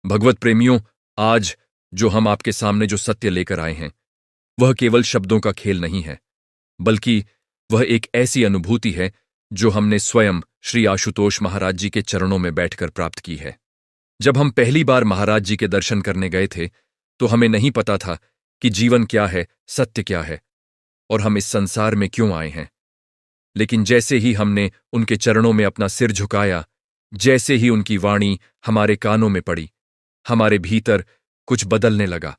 भगवत प्रेमियों, आज जो हम आपके सामने जो सत्य लेकर आए हैं वह केवल शब्दों का खेल नहीं है, बल्कि वह एक ऐसी अनुभूति है जो हमने स्वयं श्री आशुतोष महाराज जी के चरणों में बैठकर प्राप्त की है। जब हम पहली बार महाराज जी के दर्शन करने गए थे तो हमें नहीं पता था कि जीवन क्या है, सत्य क्या है और हम इस संसार में क्यों आए हैं। लेकिन जैसे ही हमने उनके चरणों में अपना सिर झुकाया, जैसे ही उनकी वाणी हमारे कानों में पड़ी, हमारे भीतर कुछ बदलने लगा।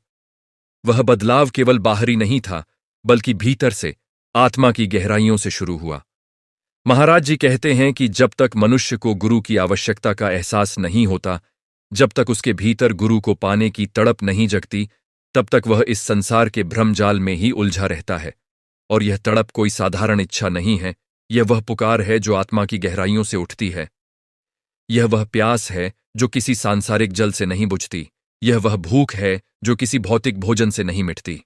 वह बदलाव केवल बाहरी नहीं था, बल्कि भीतर से, आत्मा की गहराइयों से शुरू हुआ। महाराज जी कहते हैं कि जब तक मनुष्य को गुरु की आवश्यकता का एहसास नहीं होता, जब तक उसके भीतर गुरु को पाने की तड़प नहीं जगती, तब तक वह इस संसार के भ्रमजाल में ही उलझा रहता है। और यह तड़प कोई साधारण इच्छा नहीं है, यह वह पुकार है जो आत्मा की गहराइयों से उठती है। यह वह प्यास है जो किसी सांसारिक जल से नहीं बुझती, यह वह भूख है जो किसी भौतिक भोजन से नहीं मिटती।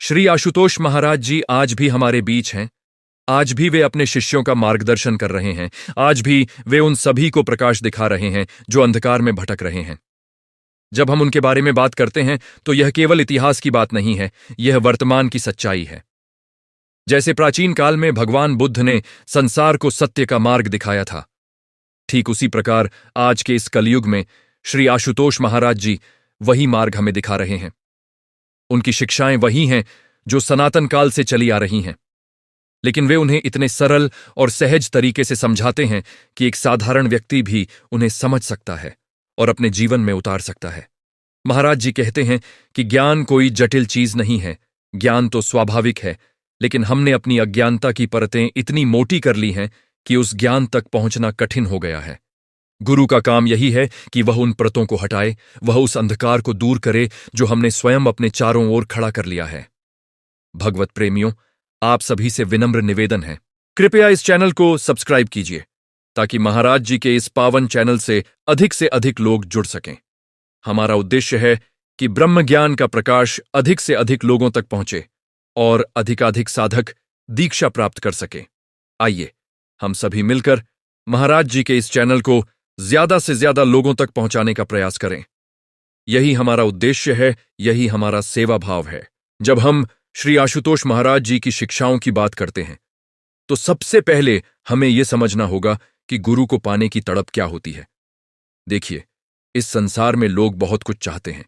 श्री आशुतोष महाराज जी आज भी हमारे बीच हैं। आज भी वे अपने शिष्यों का मार्गदर्शन कर रहे हैं। आज भी वे उन सभी को प्रकाश दिखा रहे हैं जो अंधकार में भटक रहे हैं। जब हम उनके बारे में बात करते हैं तो यह केवल इतिहास की बात नहीं है, यह वर्तमान की सच्चाई है। जैसे प्राचीन काल में भगवान बुद्ध ने संसार को सत्य का मार्ग दिखाया था, ठीक उसी प्रकार आज के इस कलयुग में श्री आशुतोष महाराज जी वही मार्ग हमें दिखा रहे हैं। उनकी शिक्षाएं वही हैं जो सनातन काल से चली आ रही हैं, लेकिन वे उन्हें इतने सरल और सहज तरीके से समझाते हैं कि एक साधारण व्यक्ति भी उन्हें समझ सकता है और अपने जीवन में उतार सकता है। महाराज जी कहते हैं कि ज्ञान कोई जटिल चीज नहीं है, ज्ञान तो स्वाभाविक है, लेकिन हमने अपनी अज्ञानता की परतें इतनी मोटी कर ली हैं कि उस ज्ञान तक पहुंचना कठिन हो गया है। गुरु का काम यही है कि वह उन परतों को हटाए, वह उस अंधकार को दूर करे जो हमने स्वयं अपने चारों ओर खड़ा कर लिया है। भगवत प्रेमियों, आप सभी से विनम्र निवेदन है, कृपया इस चैनल को सब्सक्राइब कीजिए ताकि महाराज जी के इस पावन चैनल से अधिक लोग जुड़ सकें। हमारा उद्देश्य है कि ब्रह्म ज्ञान का प्रकाश अधिक से अधिक लोगों तक पहुंचे और अधिकाधिक साधक दीक्षा प्राप्त कर सके। आइए हम सभी मिलकर महाराज जी के इस चैनल को ज्यादा से ज्यादा लोगों तक पहुंचाने का प्रयास करें। यही हमारा उद्देश्य है, यही हमारा सेवा भाव है। जब हम श्री आशुतोष महाराज जी की शिक्षाओं की बात करते हैं तो सबसे पहले हमें यह समझना होगा कि गुरु को पाने की तड़प क्या होती है। देखिए, इस संसार में लोग बहुत कुछ चाहते हैं।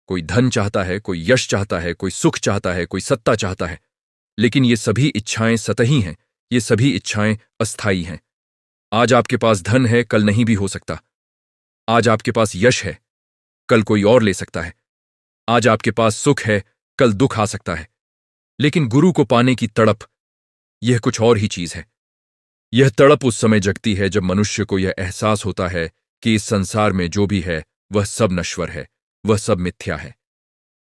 कोई धन चाहता है, कोई यश चाहता है, कोई सुख चाहता है, कोई सत्ता चाहता है, लेकिन ये सभी इच्छाएं सतही हैं, ये सभी इच्छाएं अस्थायी हैं। आज आपके पास धन है, कल नहीं भी हो सकता। आज आपके पास यश है, कल कोई और ले सकता है। आज आपके पास सुख है, कल दुख आ सकता है। लेकिन गुरु को पाने की तड़प, यह कुछ और ही चीज है। यह तड़प उस समय जगती है जब मनुष्य को यह एहसास होता है कि इस संसार में जो भी है वह सब नश्वर है, वह सब मिथ्या है।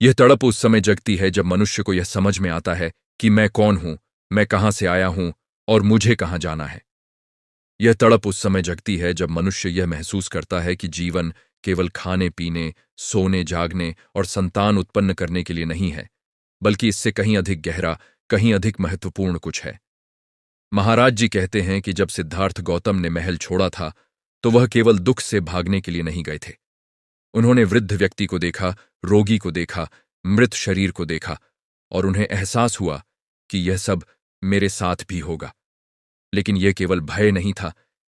यह तड़प उस समय जगती है जब मनुष्य को यह समझ में आता है कि मैं कौन हूं, मैं कहां से आया हूं और मुझे कहां जाना है। यह तड़प उस समय जगती है जब मनुष्य यह महसूस करता है कि जीवन केवल खाने पीने, सोने जागने और संतान उत्पन्न करने के लिए नहीं है, बल्कि इससे कहीं अधिक गहरा, कहीं अधिक महत्वपूर्ण कुछ है। महाराज जी कहते हैं कि जब सिद्धार्थ गौतम ने महल छोड़ा था तो वह केवल दुख से भागने के लिए नहीं गए थे। उन्होंने वृद्ध व्यक्ति को देखा, रोगी को देखा, मृत शरीर को देखा और उन्हें एहसास हुआ कि यह सब मेरे साथ भी होगा। लेकिन यह केवल भय नहीं था,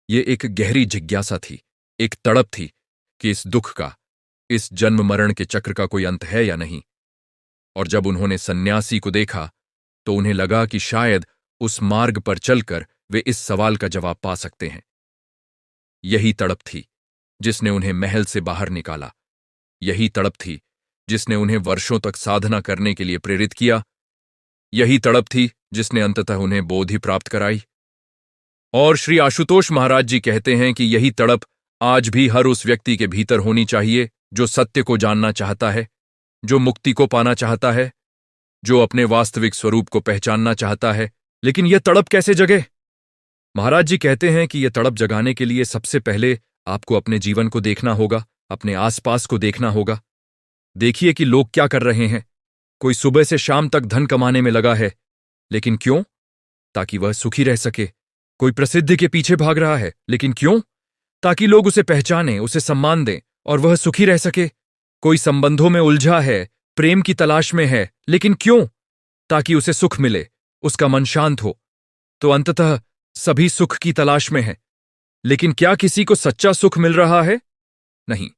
यह एक गहरी जिज्ञासा थी, एक तड़प थी कि इस दुख का, इस जन्म मरण के चक्र का कोई अंत है या नहीं। और जब उन्होंने सन्यासी को देखा तो उन्हें लगा कि शायद उस मार्ग पर चलकर वे इस सवाल का जवाब पा सकते हैं। यही तड़प थी जिसने उन्हें महल से बाहर निकाला। यही तड़प थी जिसने उन्हें वर्षों तक साधना करने के लिए प्रेरित किया। यही तड़प थी जिसने अंततः उन्हें बोधि प्राप्त कराई। और श्री आशुतोष महाराज जी कहते हैं कि यही तड़प आज भी हर उस व्यक्ति के भीतर होनी चाहिए जो सत्य को जानना चाहता है, जो मुक्ति को पाना चाहता है, जो अपने वास्तविक स्वरूप को पहचानना चाहता है। लेकिन यह तड़प कैसे जगे? महाराज जी कहते हैं कि यह तड़प जगाने के लिए सबसे पहले आपको अपने जीवन को देखना होगा, अपने आसपास को देखना होगा। देखिए कि लोग क्या कर रहे हैं। कोई सुबह से शाम तक धन कमाने में लगा है, लेकिन क्यों? ताकि वह सुखी रह सके। कोई प्रसिद्धि के पीछे भाग रहा है, लेकिन क्यों? ताकि लोग उसे पहचानें, उसे सम्मान दें और वह सुखी रह सके। कोई संबंधों में उलझा है, प्रेम की तलाश में है, लेकिन क्यों? ताकि उसे सुख मिले, उसका मन शांत हो। तो अंततः सभी सुख की तलाश में है, लेकिन क्या किसी को सच्चा सुख मिल रहा है? नहीं,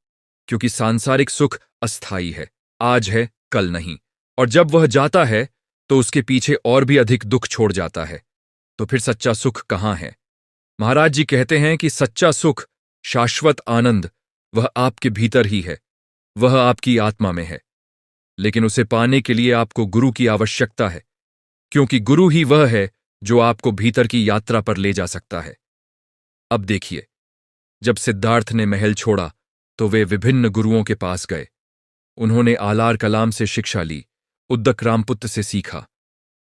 क्योंकि सांसारिक सुख अस्थायी है, आज है कल नहीं। और जब वह जाता है तो उसके पीछे और भी अधिक दुख छोड़ जाता है। तो फिर सच्चा सुख कहां है? महाराज जी कहते हैं कि सच्चा सुख, शाश्वत आनंद, वह आपके भीतर ही है, वह आपकी आत्मा में है। लेकिन उसे पाने के लिए आपको गुरु की आवश्यकता है, क्योंकि गुरु ही वह है जो आपको भीतर की यात्रा पर ले जा सकता है। अब देखिए, जब सिद्धार्थ ने महल छोड़ा तो वे विभिन्न गुरुओं के पास गए। उन्होंने आलार कलाम से शिक्षा ली, उद्दक रामपुत्र से सीखा।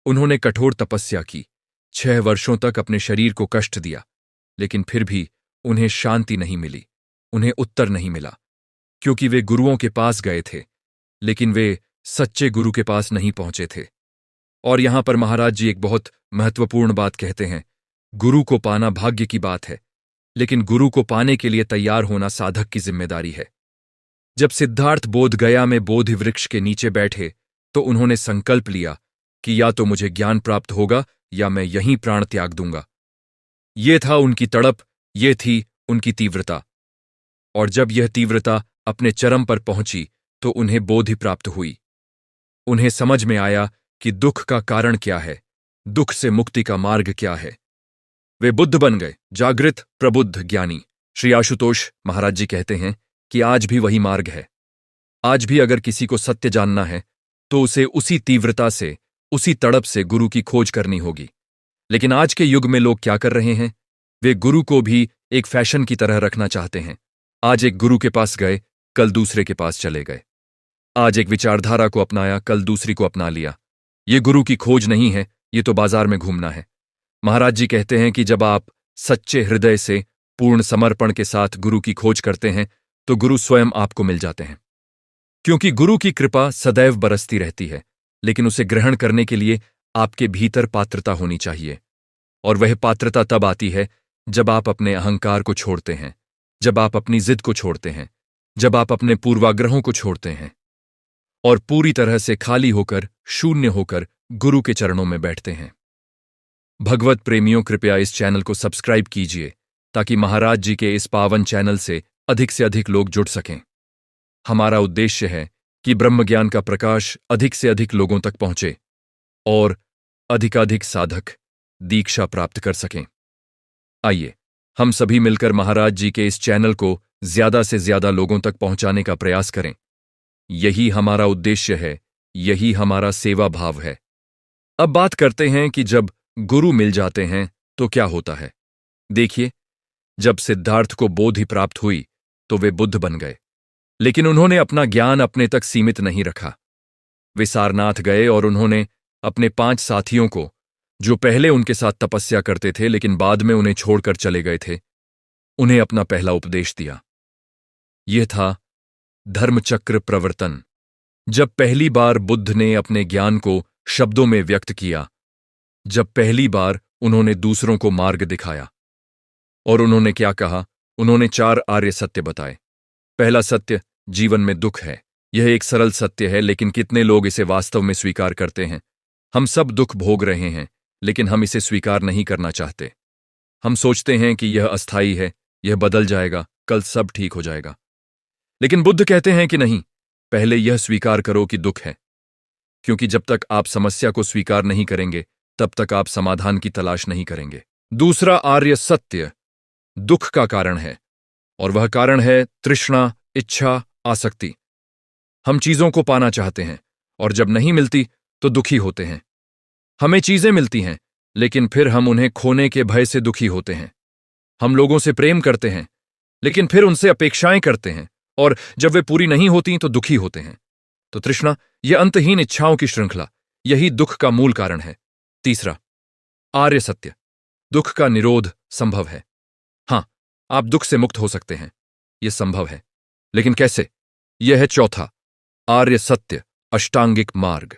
उन्होंने कठोर तपस्या की, 6 वर्षों तक अपने शरीर को कष्ट दिया, लेकिन फिर भी उन्हें शांति नहीं मिली, उन्हें उत्तर नहीं मिला, क्योंकि वे गुरुओं के पास गए थे, लेकिन वे सच्चे गुरु के पास नहीं पहुंचे थे। और यहां पर महाराज जी एक बहुत महत्वपूर्ण बात कहते हैं। गुरु को पाना भाग्य की बात है, लेकिन गुरु को पाने के लिए तैयार होना साधक की जिम्मेदारी है। जब सिद्धार्थ बोध गया में बोधि वृक्ष के नीचे बैठे तो उन्होंने संकल्प लिया कि या तो मुझे ज्ञान प्राप्त होगा या मैं यहीं प्राण त्याग दूंगा। ये था उनकी तड़प, ये थी उनकी तीव्रता। और जब यह तीव्रता अपने चरम पर पहुंची तो उन्हें बोधि प्राप्त हुई। उन्हें समझ में आया कि दुख का कारण क्या है, दुख से मुक्ति का मार्ग क्या है। वे बुद्ध बन गए, जागृत प्रबुद्ध ज्ञानी। श्री आशुतोष महाराज जी कहते हैं कि आज भी वही मार्ग है। आज भी अगर किसी को सत्य जानना है तो उसे उसी तीव्रता से, उसी तड़प से गुरु की खोज करनी होगी। लेकिन आज के युग में लोग क्या कर रहे हैं? वे गुरु को भी एक फैशन की तरह रखना चाहते हैं। आज एक गुरु के पास गए, कल दूसरे के पास चले गए। आज एक विचारधारा को अपनाया, कल दूसरी को अपना लिया। ये गुरु की खोज नहीं है, ये तो बाजार में घूमना है। महाराज जी कहते हैं कि जब आप सच्चे हृदय से, पूर्ण समर्पण के साथ गुरु की खोज करते हैं तो गुरु स्वयं आपको मिल जाते हैं। क्योंकि गुरु की कृपा सदैव बरसती रहती है, लेकिन उसे ग्रहण करने के लिए आपके भीतर पात्रता होनी चाहिए। और वह पात्रता तब आती है जब आप अपने अहंकार को छोड़ते हैं, जब आप अपनी जिद को छोड़ते हैं, जब आप अपने पूर्वाग्रहों को छोड़ते हैं और पूरी तरह से खाली होकर, शून्य होकर गुरु के चरणों में बैठते हैं। भगवत प्रेमियों, कृपया इस चैनल को सब्सक्राइब कीजिए ताकि महाराज जी के इस पावन चैनल से अधिक लोग जुड़ सकें। हमारा उद्देश्य है कि ब्रह्मज्ञान का प्रकाश अधिक से अधिक लोगों तक पहुंचे और अधिकाधिक साधक दीक्षा प्राप्त कर सकें। आइए हम सभी मिलकर महाराज जी के इस चैनल को ज्यादा से ज्यादा लोगों तक पहुंचाने का प्रयास करें। यही हमारा उद्देश्य है, यही हमारा सेवा भाव है। अब बात करते हैं कि जब गुरु मिल जाते हैं तो क्या होता है। देखिए, जब सिद्धार्थ को बोधि प्राप्त हुई तो वे बुद्ध बन गए, लेकिन उन्होंने अपना ज्ञान अपने तक सीमित नहीं रखा। वे सारनाथ गए और उन्होंने अपने 5 साथियों को, जो पहले उनके साथ तपस्या करते थे लेकिन बाद में उन्हें छोड़कर चले गए थे, उन्हें अपना पहला उपदेश दिया। यह था धर्मचक्र प्रवर्तन। जब पहली बार बुद्ध ने अपने ज्ञान को शब्दों में व्यक्त किया, जब पहली बार उन्होंने दूसरों को मार्ग दिखाया। और उन्होंने क्या कहा? उन्होंने 4 आर्य सत्य बताए। पहला सत्य, जीवन में दुख है। यह एक सरल सत्य है, लेकिन कितने लोग इसे वास्तव में स्वीकार करते हैं? हम सब दुख भोग रहे हैं, लेकिन हम इसे स्वीकार नहीं करना चाहते। हम सोचते हैं कि यह अस्थायी है, यह बदल जाएगा, कल सब ठीक हो जाएगा। लेकिन बुद्ध कहते हैं कि नहीं, पहले यह स्वीकार करो कि दुख है, क्योंकि जब तक आप समस्या को स्वीकार नहीं करेंगे तब तक आप समाधान की तलाश नहीं करेंगे। दूसरा आर्य सत्य दुख का कारण है, और वह कारण है तृष्णा, इच्छा, आसक्ति। हम चीजों को पाना चाहते हैं और जब नहीं मिलती तो दुखी होते हैं। हमें चीजें मिलती हैं, लेकिन फिर हम उन्हें खोने के भय से दुखी होते हैं। हम लोगों से प्रेम करते हैं, लेकिन फिर उनसे अपेक्षाएं करते हैं, और जब वे पूरी नहीं होती तो दुखी होते हैं। तो तृष्णा, यह अंतहीन इच्छाओं की श्रृंखला, यही दुख का मूल कारण है। तीसरा आर्य सत्य, दुख का निरोध संभव है। हां, आप दुख से मुक्त हो सकते हैं, यह संभव है, लेकिन कैसे? यह है चौथा आर्य सत्य, अष्टांगिक मार्ग।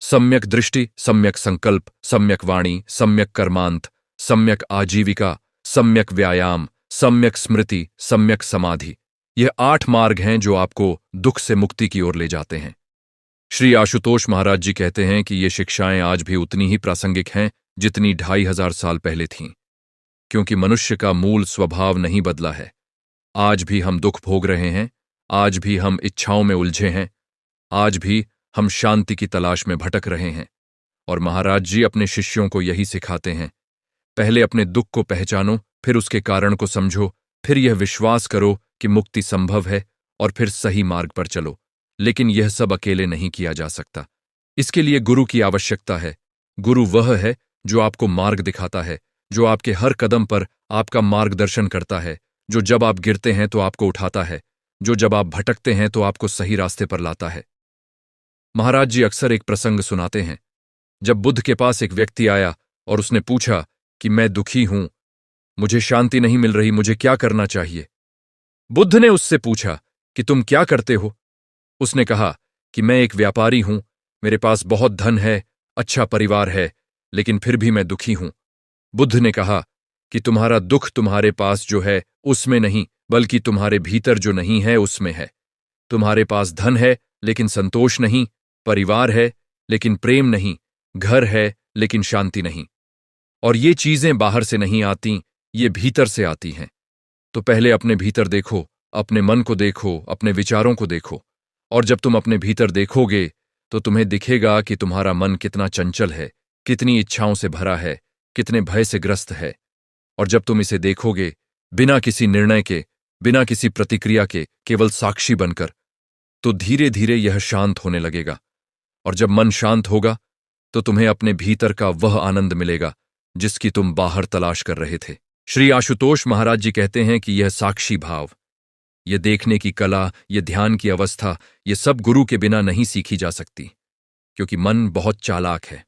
सम्यक दृष्टि, सम्यक संकल्प, सम्यक वाणी, सम्यक कर्मांत, सम्यक आजीविका, सम्यक व्यायाम, सम्यक स्मृति, सम्यक समाधि। यह 8 मार्ग हैं जो आपको दुख से मुक्ति की ओर ले जाते हैं। श्री आशुतोष महाराज जी कहते हैं कि ये शिक्षाएं आज भी उतनी ही प्रासंगिक हैं जितनी 2500 साल पहले थीं, क्योंकि मनुष्य का मूल स्वभाव नहीं बदला है। आज भी हम दुख भोग रहे हैं, आज भी हम इच्छाओं में उलझे हैं, आज भी हम शांति की तलाश में भटक रहे हैं। और महाराज जी अपने शिष्यों को यही सिखाते हैं, पहले अपने दुख को पहचानो, फिर उसके कारण को समझो, फिर यह विश्वास करो कि मुक्ति संभव है और फिर सही मार्ग पर चलो। लेकिन यह सब अकेले नहीं किया जा सकता, इसके लिए गुरु की आवश्यकता है। गुरु वह है जो आपको मार्ग दिखाता है, जो आपके हर कदम पर आपका मार्गदर्शन करता है, जो जब आप गिरते हैं तो आपको उठाता है, जो जब आप भटकते हैं तो आपको सही रास्ते पर लाता है। महाराज जी अक्सर एक प्रसंग सुनाते हैं। जब बुद्ध के पास एक व्यक्ति आया और उसने पूछा कि मैं दुखी हूं, मुझे शांति नहीं मिल रही, मुझे क्या करना चाहिए? बुद्ध ने उससे पूछा कि तुम क्या करते हो? उसने कहा कि मैं एक व्यापारी हूं, मेरे पास बहुत धन है, अच्छा परिवार है, लेकिन फिर भी मैं दुखी हूं। बुद्ध ने कहा कि तुम्हारा दुख तुम्हारे पास जो है उसमें नहीं, बल्कि तुम्हारे भीतर जो नहीं है उसमें है। तुम्हारे पास धन है लेकिन संतोष नहीं, परिवार है लेकिन प्रेम नहीं, घर है लेकिन शांति नहीं। और ये चीजें बाहर से नहीं आती, ये भीतर से आती हैं। तो पहले अपने भीतर देखो, अपने मन को देखो, अपने विचारों को देखो। और जब तुम अपने भीतर देखोगे तो तुम्हें दिखेगा कि तुम्हारा मन कितना चंचल है, कितनी इच्छाओं से भरा है, कितने भय से ग्रस्त है। और जब तुम इसे देखोगे बिना किसी निर्णय के, बिना किसी प्रतिक्रिया के, केवल साक्षी बनकर, तो धीरे धीरे यह शांत होने लगेगा। और जब मन शांत होगा तो तुम्हें अपने भीतर का वह आनंद मिलेगा जिसकी तुम बाहर तलाश कर रहे थे। श्री आशुतोष महाराज जी कहते हैं कि यह साक्षी भाव, यह देखने की कला, यह ध्यान की अवस्था, यह सब गुरु के बिना नहीं सीखी जा सकती, क्योंकि मन बहुत चालाक है।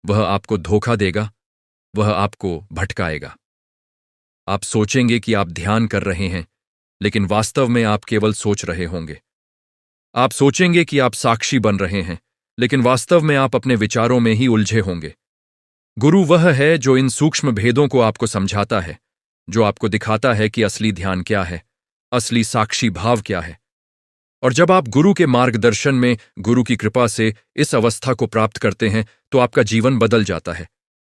वह आपको धोखा देगा, वह आपको भटकाएगा। आप सोचेंगे कि आप ध्यान कर रहे हैं, लेकिन वास्तव में आप केवल सोच रहे होंगे। आप सोचेंगे कि आप साक्षी बन रहे हैं, लेकिन वास्तव में आप अपने विचारों में ही उलझे होंगे। गुरु वह है जो इन सूक्ष्म भेदों को आपको समझाता है, जो आपको दिखाता है कि असली ध्यान क्या है, असली साक्षी भाव क्या है। और जब आप गुरु के मार्गदर्शन में, गुरु की कृपा से इस अवस्था को प्राप्त करते हैं तो आपका जीवन बदल जाता है।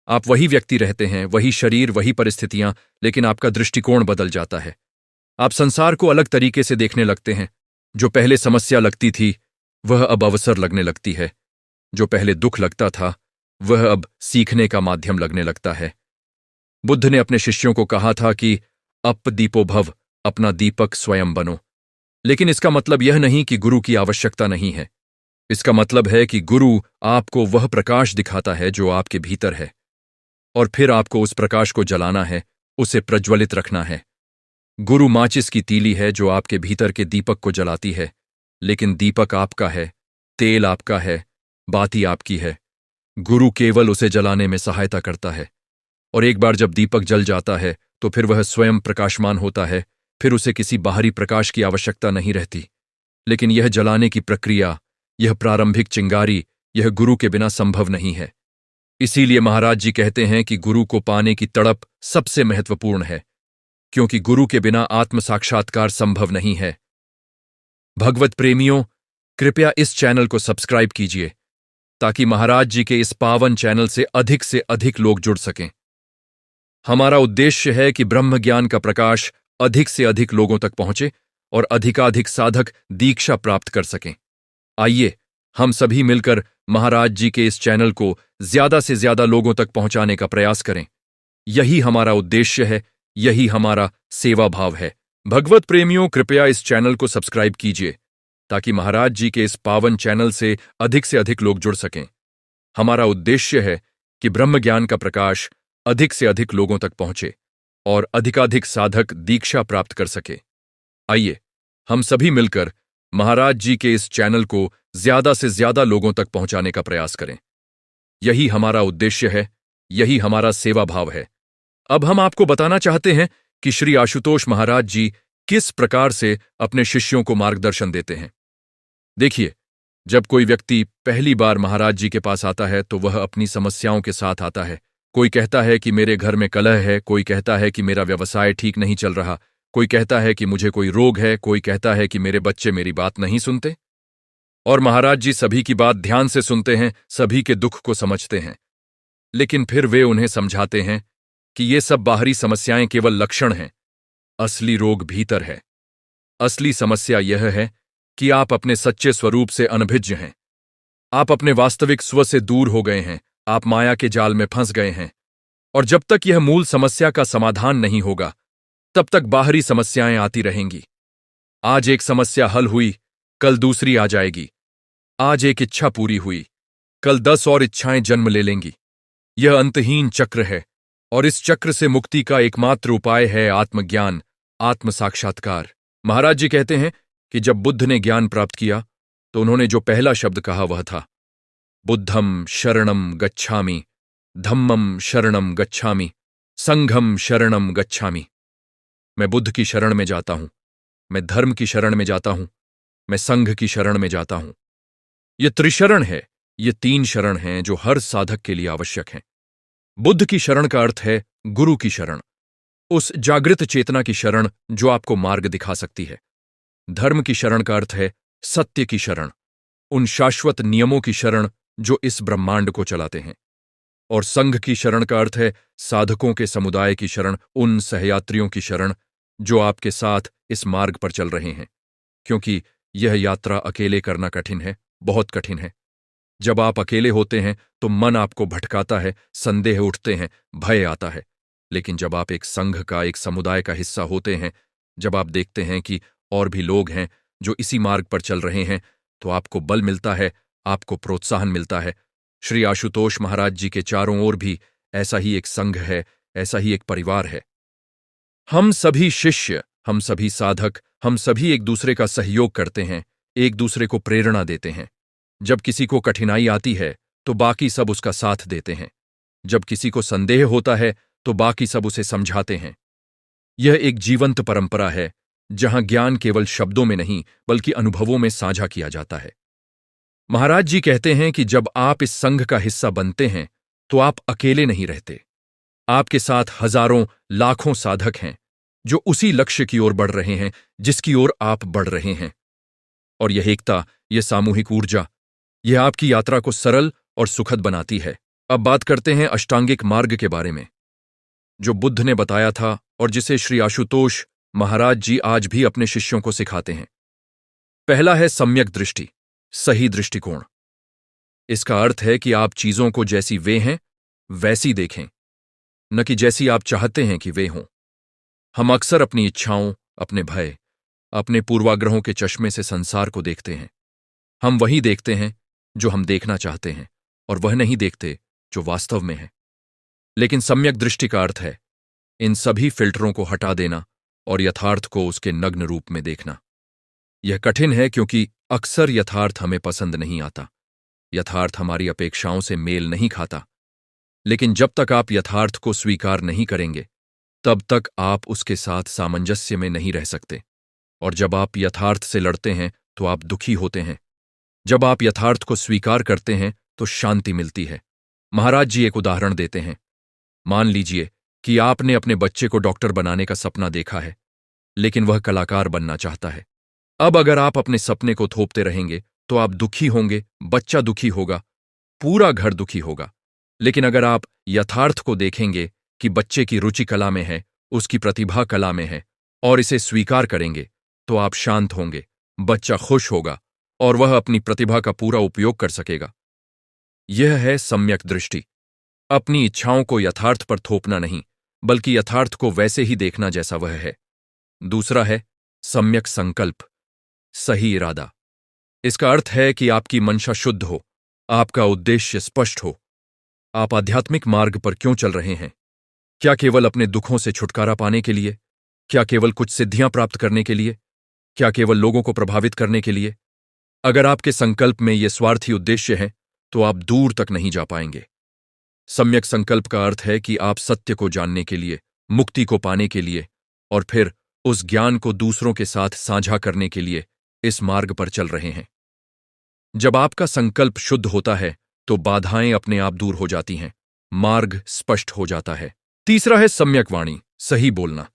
आप वही व्यक्ति रहते हैं, वही शरीर, वही परिस्थितियां, लेकिन आपका दृष्टिकोण बदल जाता है। आप संसार को अलग तरीके से देखने लगते हैं। जो पहले समस्या लगती थी वह अब अवसर लगने लगती है, जो पहले दुख लगता था वह अब सीखने का माध्यम लगने लगता है। बुद्ध ने अपने शिष्यों को कहा था कि अप दीपो भव, अपना दीपक स्वयं बनो। लेकिन इसका मतलब यह नहीं कि गुरु की आवश्यकता नहीं है। इसका मतलब है कि गुरु आपको वह प्रकाश दिखाता है जो आपके भीतर है, और फिर आपको उस प्रकाश को जलाना है, उसे प्रज्वलित रखना है। गुरु माचिस की तीली है जो आपके भीतर के दीपक को जलाती है, लेकिन दीपक आपका है, तेल आपका है, बाती आपकी है। गुरु केवल उसे जलाने में सहायता करता है। और एक बार जब दीपक जल जाता है तो फिर वह स्वयं प्रकाशमान होता है, फिर उसे किसी बाहरी प्रकाश की आवश्यकता नहीं रहती। लेकिन यह जलाने की प्रक्रिया, यह प्रारंभिक चिंगारी, यह गुरु के बिना संभव नहीं है। इसीलिए महाराज जी कहते हैं कि गुरु को पाने की तड़प सबसे महत्वपूर्ण है, क्योंकि गुरु के बिना आत्म साक्षात्कार संभव नहीं है। भगवत प्रेमियों, कृपया इस चैनल को सब्सक्राइब कीजिए ताकि महाराज जी के इस पावन चैनल से अधिक लोग जुड़ सकें। हमारा उद्देश्य है कि ब्रह्म ज्ञान का प्रकाश अधिक से अधिक लोगों तक पहुंचे और अधिकाधिक साधक दीक्षा प्राप्त कर सकें। आइए हम सभी मिलकर महाराज जी के इस चैनल को ज्यादा से ज्यादा लोगों तक पहुंचाने का प्रयास करें। यही हमारा उद्देश्य है, यही हमारा सेवा भाव है। भगवत प्रेमियों, कृपया इस चैनल को सब्सक्राइब कीजिए ताकि महाराज जी के इस पावन चैनल से अधिक लोग जुड़ सकें। हमारा उद्देश्य है कि ब्रह्म ज्ञान का प्रकाश अधिक से अधिक लोगों तक पहुंचे और अधिकाधिक साधक दीक्षा प्राप्त कर सके। आइए हम सभी मिलकर महाराज जी के इस चैनल को ज्यादा से ज्यादा लोगों तक पहुंचाने का प्रयास करें। यही हमारा उद्देश्य है, यही हमारा सेवा भाव है। अब हम आपको बताना चाहते हैं कि श्री आशुतोष महाराज जी किस प्रकार से अपने शिष्यों को मार्गदर्शन देते हैं। देखिए, जब कोई व्यक्ति पहली बार महाराज जी के पास आता है तो वह अपनी समस्याओं के साथ आता है। कोई कहता है कि मेरे घर में कलह है, कोई कहता है कि मेरा व्यवसाय ठीक नहीं चल रहा, कोई कहता है कि मुझे कोई रोग है, कोई कहता है कि मेरे बच्चे मेरी बात नहीं सुनते। और महाराज जी सभी की बात ध्यान से सुनते हैं, सभी के दुख को समझते हैं, लेकिन फिर वे उन्हें समझाते हैं कि ये सब बाहरी समस्याएं केवल लक्षण हैं, असली रोग भीतर है। असली समस्या यह है कि आप अपने सच्चे स्वरूप से अनभिज्ञ हैं। आप अपने वास्तविक स्व से दूर हो गए हैं, आप माया के जाल में फंस गए हैं। और जब तक यह मूल समस्या का समाधान नहीं होगा, तब तक बाहरी समस्याएं आती रहेंगी। आज एक समस्या हल हुई, कल दूसरी आ जाएगी। आज एक इच्छा पूरी हुई, कल 10 और इच्छाएं जन्म ले लेंगी। यह अंतहीन चक्र है, और इस चक्र से मुक्ति का एकमात्र उपाय है आत्मज्ञान, आत्म साक्षात्कार। महाराज जी कहते हैं कि जब बुद्ध ने ज्ञान प्राप्त किया तो उन्होंने जो पहला शब्द कहा वह था, बुद्धम शरणम गच्छामि, धम्मम शरणम गच्छामि, संघम शरणम गच्छामि। मैं बुद्ध की शरण में जाता हूं, मैं धर्म की शरण में जाता हूं, मैं संघ की शरण में जाता हूं। ये त्रिशरण है, ये 3 शरण हैं जो हर साधक के लिए आवश्यक हैं। बुद्ध की शरण का अर्थ है गुरु की शरण, उस जागृत चेतना की शरण जो आपको मार्ग दिखा सकती है। धर्म की शरण का अर्थ है सत्य की शरण, उन शाश्वत नियमों की शरण जो इस ब्रह्मांड को चलाते हैं। और संघ की शरण का अर्थ है साधकों के समुदाय की शरण, उन सहयात्रियों की शरण जो आपके साथ इस मार्ग पर चल रहे हैं, क्योंकि यह यात्रा अकेले करना कठिन है, बहुत कठिन है। जब आप अकेले होते हैं तो मन आपको भटकाता है, संदेह उठते हैं, भय आता है। लेकिन जब आप एक संघ का, एक समुदाय का हिस्सा होते हैं, जब आप देखते हैं कि और भी लोग हैं जो इसी मार्ग पर चल रहे हैं, तो आपको बल मिलता है, आपको प्रोत्साहन मिलता है। श्री आशुतोष महाराज जी के चारों ओर भी ऐसा ही एक संघ है, ऐसा ही एक परिवार है। हम सभी शिष्य, हम सभी साधक, हम सभी एक दूसरे का सहयोग करते हैं, एक दूसरे को प्रेरणा देते हैं। जब किसी को कठिनाई आती है तो बाकी सब उसका साथ देते हैं। जब किसी को संदेह होता है तो बाकी सब उसे समझाते हैं। यह एक जीवंत परंपरा है जहां ज्ञान केवल शब्दों में नहीं बल्कि अनुभवों में साझा किया जाता है। महाराज जी कहते हैं कि जब आप इस संघ का हिस्सा बनते हैं तो आप अकेले नहीं रहते। आपके साथ हजारों, लाखों साधक हैं जो उसी लक्ष्य की ओर बढ़ रहे हैं जिसकी ओर आप बढ़ रहे हैं। और यह एकता, यह सामूहिक ऊर्जा, यह आपकी यात्रा को सरल और सुखद बनाती है। अब बात करते हैं अष्टांगिक मार्ग के बारे में, जो बुद्ध ने बताया था और जिसे श्री आशुतोष महाराज जी आज भी अपने शिष्यों को सिखाते हैं। पहला है सम्यक दृष्टि, सही दृष्टिकोण। इसका अर्थ है कि आप चीजों को जैसी वे हैं वैसी देखें, न कि जैसी आप चाहते हैं कि वे हों। हम अक्सर अपनी इच्छाओं, अपने भय, अपने पूर्वाग्रहों के चश्मे से संसार को देखते हैं। हम वही देखते हैं जो हम देखना चाहते हैं और वह नहीं देखते जो वास्तव में है। लेकिन सम्यक दृष्टि का अर्थ है इन सभी फिल्टरों को हटा देना और यथार्थ को उसके नग्न रूप में देखना। यह कठिन है क्योंकि अक्सर यथार्थ हमें पसंद नहीं आता, यथार्थ हमारी अपेक्षाओं से मेल नहीं खाता। लेकिन जब तक आप यथार्थ को स्वीकार नहीं करेंगे, तब तक आप उसके साथ सामंजस्य में नहीं रह सकते। और जब आप यथार्थ से लड़ते हैं तो आप दुखी होते हैं। जब आप यथार्थ को स्वीकार करते हैं तो शांति मिलती है। महाराज जी एक उदाहरण देते हैं। मान लीजिए कि आपने अपने बच्चे को डॉक्टर बनाने का सपना देखा है, लेकिन वह कलाकार बनना चाहता है। अब अगर आप अपने सपने को थोपते रहेंगे तो आप दुखी होंगे, बच्चा दुखी होगा, पूरा घर दुखी होगा। लेकिन अगर आप यथार्थ को देखेंगे कि बच्चे की रुचि कला में है, उसकी प्रतिभा कला में है, और इसे स्वीकार करेंगे, तो आप शांत होंगे, बच्चा खुश होगा और वह अपनी प्रतिभा का पूरा उपयोग कर सकेगा। यह है सम्यक दृष्टि। अपनी इच्छाओं को यथार्थ पर थोपना नहीं, बल्कि यथार्थ को वैसे ही देखना जैसा वह है। दूसरा है सम्यक संकल्प, सही इरादा। इसका अर्थ है कि आपकी मंशा शुद्ध हो, आपका उद्देश्य स्पष्ट हो। आप आध्यात्मिक मार्ग पर क्यों चल रहे हैं? क्या केवल अपने दुखों से छुटकारा पाने के लिए? क्या केवल कुछ सिद्धियां प्राप्त करने के लिए? क्या केवल लोगों को प्रभावित करने के लिए? अगर आपके संकल्प में ये स्वार्थी उद्देश्य है तो आप दूर तक नहीं जा पाएंगे। सम्यक संकल्प का अर्थ है कि आप सत्य को जानने के लिए, मुक्ति को पाने के लिए और फिर उस ज्ञान को दूसरों के साथ साझा करने के लिए इस मार्ग पर चल रहे हैं। जब आपका संकल्प शुद्ध होता है तो बाधाएं अपने आप दूर हो जाती हैं, मार्ग स्पष्ट हो जाता है। तीसरा है सम्यक वाणी, सही बोलना।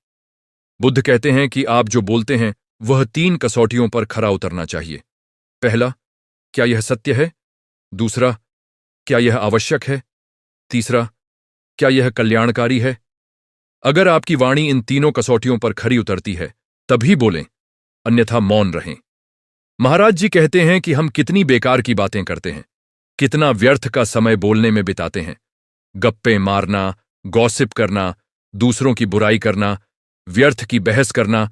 बुद्ध कहते हैं कि आप जो बोलते हैं वह 3 कसौटियों पर खरा उतरना चाहिए। पहला, क्या यह सत्य है? दूसरा, क्या यह आवश्यक है? तीसरा, क्या यह कल्याणकारी है? अगर आपकी वाणी इन तीनों कसौटियों पर खरी उतरती है तभी बोलें, अन्यथा मौन रहें। महाराज जी कहते हैं कि हम कितनी बेकार की बातें करते हैं, कितना व्यर्थ का समय बोलने में बिताते हैं। गप्पे मारना, गॉसिप करना, दूसरों की बुराई करना, व्यर्थ की बहस करना,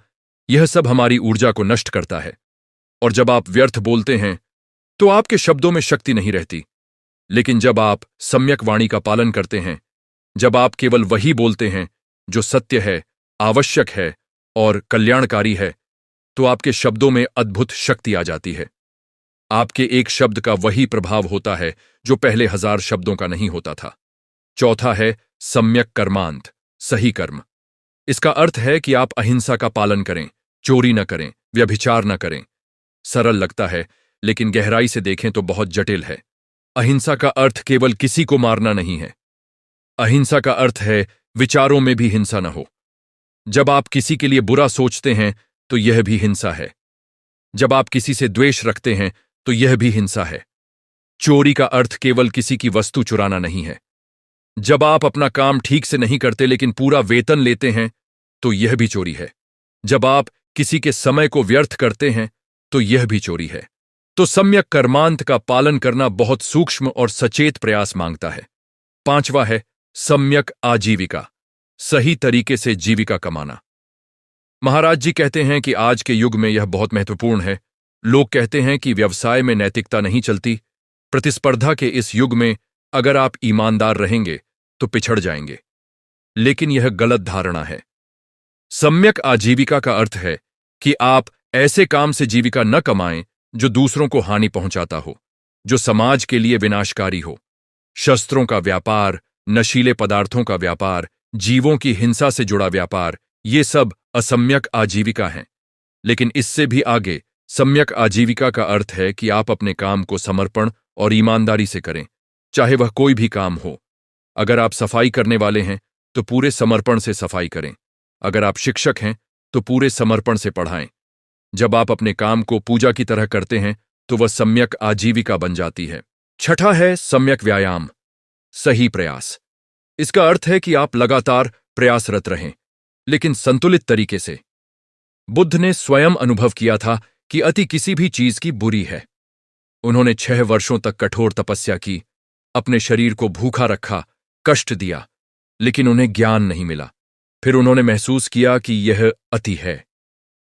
यह सब हमारी ऊर्जा को नष्ट करता है। और जब आप व्यर्थ बोलते हैं तो आपके शब्दों में शक्ति नहीं रहती। लेकिन जब आप सम्यक वाणी का पालन करते हैं, जब आप केवल वही बोलते हैं जो सत्य है, आवश्यक है और कल्याणकारी है, तो आपके शब्दों में अद्भुत शक्ति आ जाती है। आपके एक शब्द का वही प्रभाव होता है जो पहले 1000 शब्दों का नहीं होता था। चौथा है सम्यक कर्मांत, सही कर्म। इसका अर्थ है कि आप अहिंसा का पालन करें, चोरी न करें, व्यभिचार न करें। सरल लगता है, लेकिन गहराई से देखें तो बहुत जटिल है। अहिंसा का अर्थ केवल किसी को मारना नहीं है। अहिंसा का अर्थ है विचारों में भी हिंसा न हो। जब आप किसी के लिए बुरा सोचते हैं तो यह भी हिंसा है। जब आप किसी से द्वेष रखते हैं तो यह भी हिंसा है। चोरी का अर्थ केवल किसी की वस्तु चुराना नहीं है। जब आप अपना काम ठीक से नहीं करते लेकिन पूरा वेतन लेते हैं तो यह भी चोरी है। जब आप किसी के समय को व्यर्थ करते हैं तो यह भी चोरी है। तो सम्यक कर्मांत का पालन करना बहुत सूक्ष्म और सचेत प्रयास मांगता है। पांचवा है सम्यक आजीविका, सही तरीके से जीविका कमाना। महाराज जी कहते हैं कि आज के युग में यह बहुत महत्वपूर्ण है। लोग कहते हैं कि व्यवसाय में नैतिकता नहीं चलती। प्रतिस्पर्धा के इस युग में अगर आप ईमानदार रहेंगे तो पिछड़ जाएंगे। लेकिन यह गलत धारणा है। सम्यक आजीविका का अर्थ है कि आप ऐसे काम से जीविका न कमाएं जो दूसरों को हानि पहुंचाता हो, जो समाज के लिए विनाशकारी हो। शस्त्रों का व्यापार, नशीले पदार्थों का व्यापार, जीवों की हिंसा से जुड़ा व्यापार, ये सब असम्यक आजीविका हैं। लेकिन इससे भी आगे सम्यक आजीविका का अर्थ है कि आप अपने काम को समर्पण और ईमानदारी से करें, चाहे वह कोई भी काम हो। अगर आप सफाई करने वाले हैं तो पूरे समर्पण से सफाई करें। अगर आप शिक्षक हैं तो पूरे समर्पण से पढ़ाएं। जब आप अपने काम को पूजा की तरह करते हैं तो वह सम्यक आजीविका बन जाती है। छठा है सम्यक व्यायाम, सही प्रयास। इसका अर्थ है कि आप लगातार प्रयासरत रहें, लेकिन संतुलित तरीके से। बुद्ध ने स्वयं अनुभव किया था कि अति किसी भी चीज की बुरी है। उन्होंने 6 वर्षों तक कठोर तपस्या की, अपने शरीर को भूखा रखा, कष्ट दिया, लेकिन उन्हें ज्ञान नहीं मिला। फिर उन्होंने महसूस किया कि यह अति है।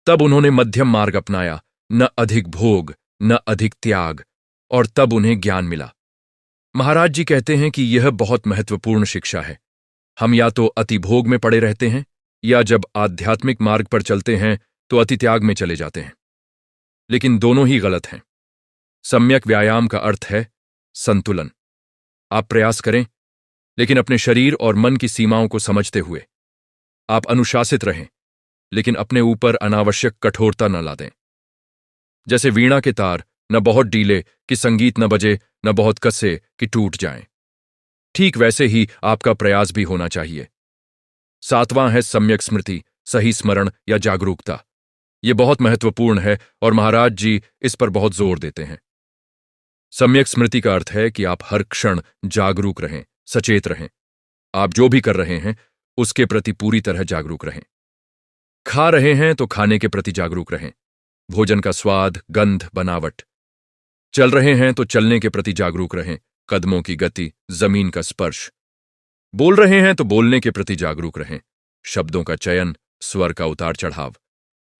तब उन्होंने मध्यम मार्ग अपनाया, न अधिक भोग, न अधिक त्याग, और तब उन्हें ज्ञान मिला। महाराज जी कहते हैं कि यह बहुत महत्वपूर्ण शिक्षा है। हम या तो अति भोग में पड़े रहते हैं, या जब आध्यात्मिक मार्ग पर चलते हैं तो अति त्याग में चले जाते हैं। लेकिन दोनों ही गलत हैं। सम्यक व्यायाम का अर्थ है संतुलन। आप प्रयास करें, लेकिन अपने शरीर और मन की सीमाओं को समझते हुए। आप अनुशासित रहें, लेकिन अपने ऊपर अनावश्यक कठोरता न ला दें। जैसे वीणा के तार न बहुत ढीले कि संगीत न बजे, न बहुत कसे कि टूट जाएं। ठीक वैसे ही आपका प्रयास भी होना चाहिए। 7वां है सम्यक स्मृति, सही स्मरण या जागरूकता। यह बहुत महत्वपूर्ण है और महाराज जी इस पर बहुत जोर देते हैं। सम्यक स्मृति का अर्थ है कि आप हर क्षण जागरूक रहें, सचेत रहें। आप जो भी कर रहे हैं उसके प्रति पूरी तरह जागरूक रहें। खा रहे हैं तो खाने के प्रति जागरूक रहें, भोजन का स्वाद, गंध, बनावट। चल रहे हैं तो चलने के प्रति जागरूक रहें, कदमों की गति, जमीन का स्पर्श। बोल रहे हैं तो बोलने के प्रति जागरूक रहें, शब्दों का चयन, स्वर का उतार चढ़ाव।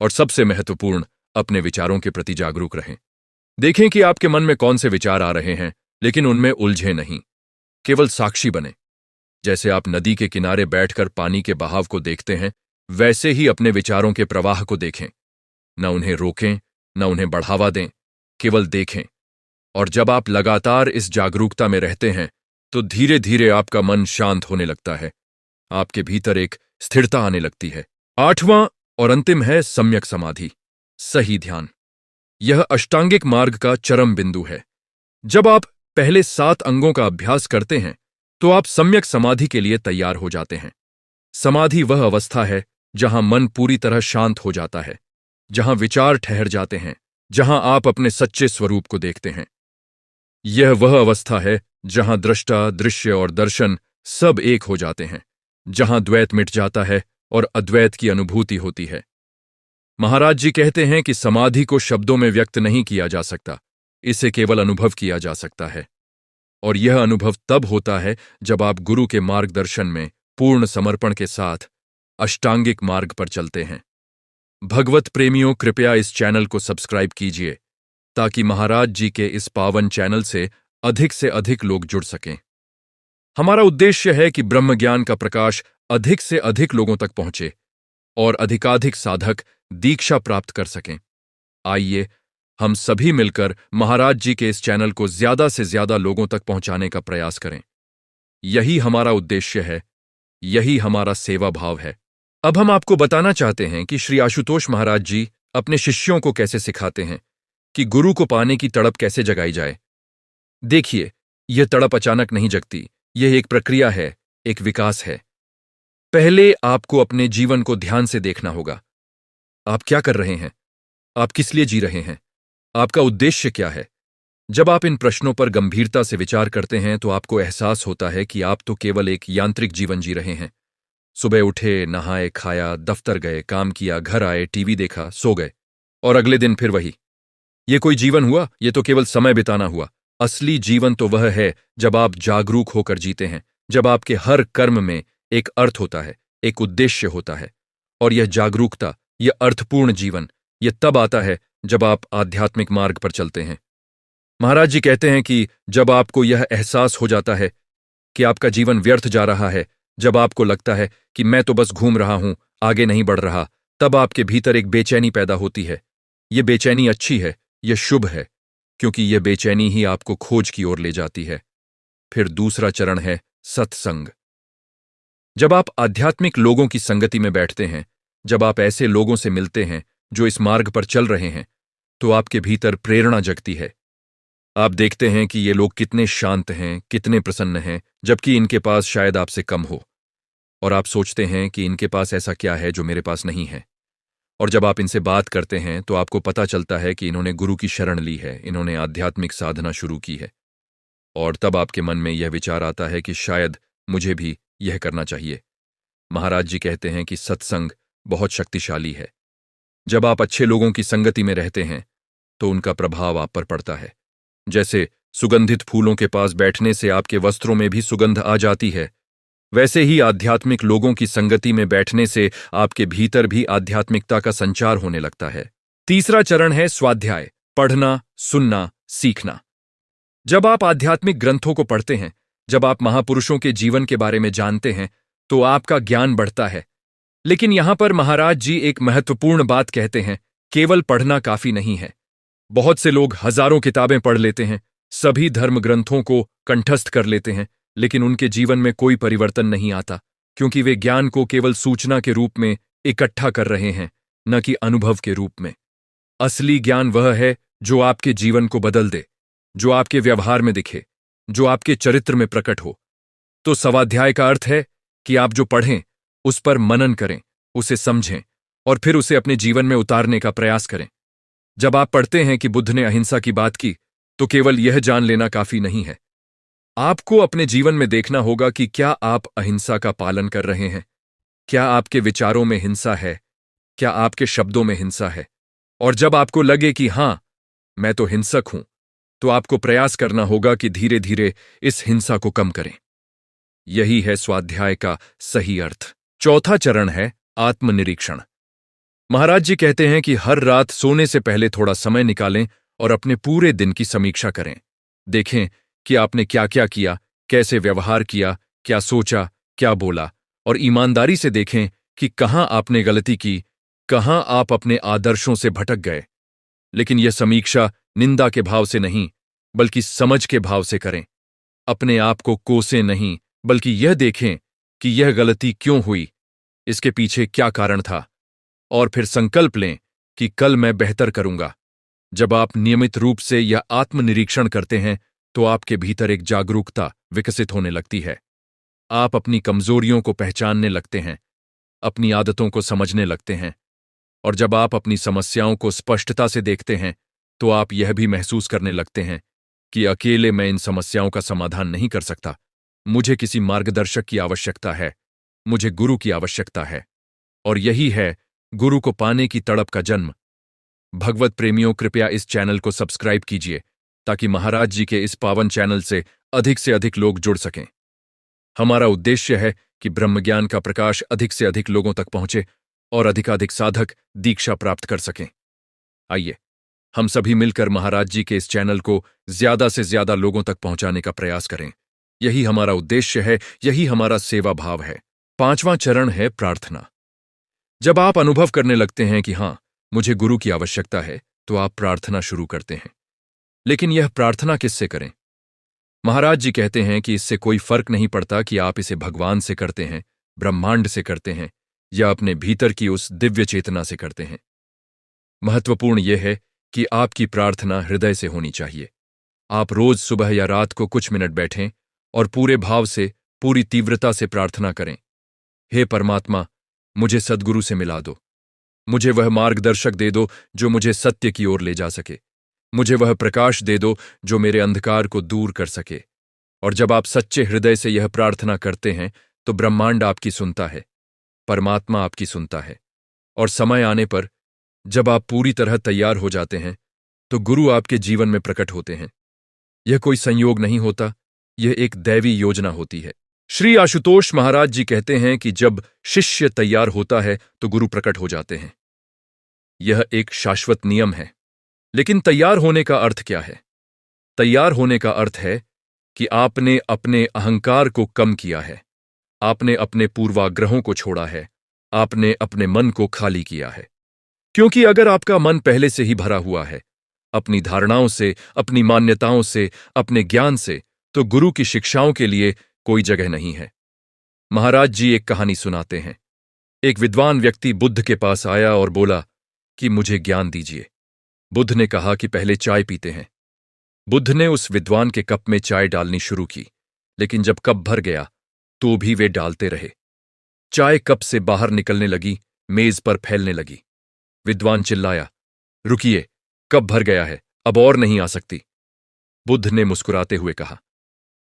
और सबसे महत्वपूर्ण, अपने विचारों के प्रति जागरूक रहें। देखें कि आपके मन में कौन से विचार आ रहे हैं, लेकिन उनमें उलझे नहीं, केवल साक्षी बने। जैसे आप नदी के किनारे बैठकर पानी के बहाव को देखते हैं, वैसे ही अपने विचारों के प्रवाह को देखें। न उन्हें रोकें, न उन्हें बढ़ावा दें, केवल देखें। और जब आप लगातार इस जागरूकता में रहते हैं तो धीरे धीरे आपका मन शांत होने लगता है, आपके भीतर एक स्थिरता आने लगती है। 8वां और अंतिम है सम्यक समाधि, सही ध्यान। यह अष्टांगिक मार्ग का चरम बिंदु है। जब आप पहले 7 अंगों का अभ्यास करते हैं तो आप सम्यक समाधि के लिए तैयार हो जाते हैं। समाधि वह अवस्था है जहां मन पूरी तरह शांत हो जाता है, जहां विचार ठहर जाते हैं, जहां आप अपने सच्चे स्वरूप को देखते हैं। यह वह अवस्था है जहां दृष्टा, दृश्य और दर्शन सब एक हो जाते हैं, जहां द्वैत मिट जाता है और अद्वैत की अनुभूति होती है। महाराज जी कहते हैं कि समाधि को शब्दों में व्यक्त नहीं किया जा सकता, इसे केवल अनुभव किया जा सकता है। और यह अनुभव तब होता है जब आप गुरु के मार्गदर्शन में पूर्ण समर्पण के साथ अष्टांगिक मार्ग पर चलते हैं। भगवत प्रेमियों, कृपया इस चैनल को सब्सक्राइब कीजिए ताकि महाराज जी के इस पावन चैनल से अधिक लोग जुड़ सकें। हमारा उद्देश्य है कि ब्रह्म ज्ञान का प्रकाश अधिक से अधिक लोगों तक पहुंचे और अधिकाधिक साधक दीक्षा प्राप्त कर सकें। आइए हम सभी मिलकर महाराज जी के इस चैनल को ज्यादा से ज्यादा लोगों तक पहुंचाने का प्रयास करें। यही हमारा उद्देश्य है, यही हमारा सेवा भाव है। अब हम आपको बताना चाहते हैं कि श्री आशुतोष महाराज जी अपने शिष्यों को कैसे सिखाते हैं कि गुरु को पाने की तड़प कैसे जगाई जाए। देखिए, यह तड़प अचानक नहीं जगती, यह एक प्रक्रिया है, एक विकास है। पहले आपको अपने जीवन को ध्यान से देखना होगा। आप क्या कर रहे हैं? आप किस लिए जी रहे हैं? आपका उद्देश्य क्या है? जब आप इन प्रश्नों पर गंभीरता से विचार करते हैं तो आपको एहसास होता है कि आप तो केवल एक यांत्रिक जीवन जी रहे हैं। सुबह उठे, नहाए, खाया, दफ्तर गए, काम किया, घर आए, टीवी देखा, सो गए और अगले दिन फिर वही। ये कोई जीवन हुआ? ये तो केवल समय बिताना हुआ। असली जीवन तो वह है जब आप जागरूक होकर जीते हैं, जब आपके हर कर्म में एक अर्थ होता है, एक उद्देश्य होता है। और यह जागरूकता, यह अर्थपूर्ण जीवन, यह तब आता है जब आप आध्यात्मिक मार्ग पर चलते हैं। महाराज जी कहते हैं कि जब आपको यह एहसास हो जाता है कि आपका जीवन व्यर्थ जा रहा है, जब आपको लगता है कि मैं तो बस घूम रहा हूं, आगे नहीं बढ़ रहा, तब आपके भीतर एक बेचैनी पैदा होती है। यह बेचैनी अच्छी है, यह शुभ है, क्योंकि यह बेचैनी ही आपको खोज की ओर ले जाती है। फिर दूसरा चरण है सत्संग। जब आप आध्यात्मिक लोगों की संगति में बैठते हैं, जब आप ऐसे लोगों से मिलते हैं जो इस मार्ग पर चल रहे हैं, तो आपके भीतर प्रेरणा जगती है। आप देखते हैं कि ये लोग कितने शांत हैं, कितने प्रसन्न हैं, जबकि इनके पास शायद आपसे कम हो। और आप सोचते हैं कि इनके पास ऐसा क्या है जो मेरे पास नहीं है। और जब आप इनसे बात करते हैं तो आपको पता चलता है कि इन्होंने गुरु की शरण ली है, इन्होंने आध्यात्मिक साधना शुरू की है। और तब आपके मन में यह विचार आता है कि शायद मुझे भी यह करना चाहिए। महाराज जी कहते हैं कि सत्संग बहुत शक्तिशाली है। जब आप अच्छे लोगों की संगति में रहते हैं तो उनका प्रभाव आप पर पड़ता है। जैसे सुगंधित फूलों के पास बैठने से आपके वस्त्रों में भी सुगंध आ जाती है, वैसे ही आध्यात्मिक लोगों की संगति में बैठने से आपके भीतर भी आध्यात्मिकता का संचार होने लगता है। तीसरा चरण है स्वाध्याय, पढ़ना, सुनना, सीखना। जब आप आध्यात्मिक ग्रंथों को पढ़ते हैं, जब आप महापुरुषों के जीवन के बारे में जानते हैं, तो आपका ज्ञान बढ़ता है। लेकिन यहां पर महाराज जी एक महत्वपूर्ण बात कहते हैं, केवल पढ़ना काफी नहीं है। बहुत से लोग हजारों किताबें पढ़ लेते हैं, सभी धर्म ग्रंथों को कंठस्थ कर लेते हैं, लेकिन उनके जीवन में कोई परिवर्तन नहीं आता, क्योंकि वे ज्ञान को केवल सूचना के रूप में इकट्ठा कर रहे हैं, न कि अनुभव के रूप में। असली ज्ञान वह है जो आपके जीवन को बदल दे, जो आपके व्यवहार में दिखे, जो आपके चरित्र में प्रकट हो। तो स्वाध्याय का अर्थ है कि आप जो पढ़ें उस पर मनन करें, उसे समझें और फिर उसे अपने जीवन में उतारने का प्रयास करें। जब आप पढ़ते हैं कि बुद्ध ने अहिंसा की बात की, तो केवल यह जान लेना काफी नहीं है। आपको अपने जीवन में देखना होगा कि क्या आप अहिंसा का पालन कर रहे हैं, क्या आपके विचारों में हिंसा है, क्या आपके शब्दों में हिंसा है। और जब आपको लगे कि हां, मैं तो हिंसक हूं, तो आपको प्रयास करना होगा कि धीरे धीरे इस हिंसा को कम करें। यही है स्वाध्याय का सही अर्थ। चौथा चरण है आत्मनिरीक्षण। महाराज जी कहते हैं कि हर रात सोने से पहले थोड़ा समय निकालें और अपने पूरे दिन की समीक्षा करें। देखें कि आपने क्या क्या किया, कैसे व्यवहार किया, क्या सोचा, क्या बोला, और ईमानदारी से देखें कि कहां आपने गलती की, कहां आप अपने आदर्शों से भटक गए। लेकिन यह समीक्षा निंदा के भाव से नहीं, बल्कि समझ के भाव से करें। अपने आप को कोसें नहीं, बल्कि यह देखें कि यह गलती क्यों हुई, इसके पीछे क्या कारण था, और फिर संकल्प लें कि कल मैं बेहतर करूंगा। जब आप नियमित रूप से यह आत्मनिरीक्षण करते हैं तो आपके भीतर एक जागरूकता विकसित होने लगती है। आप अपनी कमजोरियों को पहचानने लगते हैं, अपनी आदतों को समझने लगते हैं। और जब आप अपनी समस्याओं को स्पष्टता से देखते हैं तो आप यह भी महसूस करने लगते हैं कि अकेले मैं इन समस्याओं का समाधान नहीं कर सकता। मुझे किसी मार्गदर्शक की आवश्यकता है, मुझे गुरु की आवश्यकता है। और यही है गुरु को पाने की तड़प का जन्म। भगवत प्रेमियों, कृपया इस चैनल को सब्सक्राइब कीजिए ताकि महाराज जी के इस पावन चैनल से अधिक लोग जुड़ सकें। हमारा उद्देश्य है कि ब्रह्मज्ञान का प्रकाश अधिक से अधिक लोगों तक पहुंचे और अधिकाधिक साधक दीक्षा प्राप्त कर सकें। आइए हम सभी मिलकर महाराज जी के इस चैनल को ज्यादा से ज्यादा लोगों तक पहुंचाने का प्रयास करें। यही हमारा उद्देश्य है, यही हमारा सेवा भाव है। 5वां चरण है प्रार्थना। जब आप अनुभव करने लगते हैं कि हां, मुझे गुरु की आवश्यकता है, तो आप प्रार्थना शुरू करते हैं। लेकिन यह प्रार्थना किससे करें? महाराज जी कहते हैं कि इससे कोई फर्क नहीं पड़ता कि आप इसे भगवान से करते हैं, ब्रह्मांड से करते हैं या अपने भीतर की उस दिव्य चेतना से करते हैं। महत्वपूर्ण यह है कि आपकी प्रार्थना हृदय से होनी चाहिए। आप रोज सुबह या रात को कुछ मिनट बैठें और पूरे भाव से, पूरी तीव्रता से प्रार्थना करें। हे परमात्मा, मुझे सद्गुरु से मिला दो। मुझे वह मार्गदर्शक दे दो जो मुझे सत्य की ओर ले जा सके। मुझे वह प्रकाश दे दो जो मेरे अंधकार को दूर कर सके। और जब आप सच्चे हृदय से यह प्रार्थना करते हैं तो ब्रह्मांड आपकी सुनता है, परमात्मा आपकी सुनता है। और समय आने पर जब आप पूरी तरह तैयार हो जाते हैं तो गुरु आपके जीवन में प्रकट होते हैं। यह कोई संयोग नहीं होता, यह एक दैवी योजना होती है। श्री आशुतोष महाराज जी कहते हैं कि जब शिष्य तैयार होता है तो गुरु प्रकट हो जाते हैं। यह एक शाश्वत नियम है। लेकिन तैयार होने का अर्थ क्या है? तैयार होने का अर्थ है कि आपने अपने अहंकार को कम किया है, आपने अपने पूर्वाग्रहों को छोड़ा है, आपने अपने मन को खाली किया है। क्योंकि अगर आपका मन पहले से ही भरा हुआ है अपनी धारणाओं से, अपनी मान्यताओं से, अपने ज्ञान से, तो गुरु की शिक्षाओं के लिए कोई जगह नहीं है। महाराज जी एक कहानी सुनाते हैं। एक विद्वान व्यक्ति बुद्ध के पास आया और बोला कि मुझे ज्ञान दीजिए। बुद्ध ने कहा कि पहले चाय पीते हैं। बुद्ध ने उस विद्वान के कप में चाय डालनी शुरू की, लेकिन जब कप भर गया तो भी वे डालते रहे। चाय कप से बाहर निकलने लगी, मेज पर फैलने लगी। विद्वान चिल्लाया, रुकिए, कप भर गया है, अब और नहीं आ सकती। बुद्ध ने मुस्कुराते हुए कहा,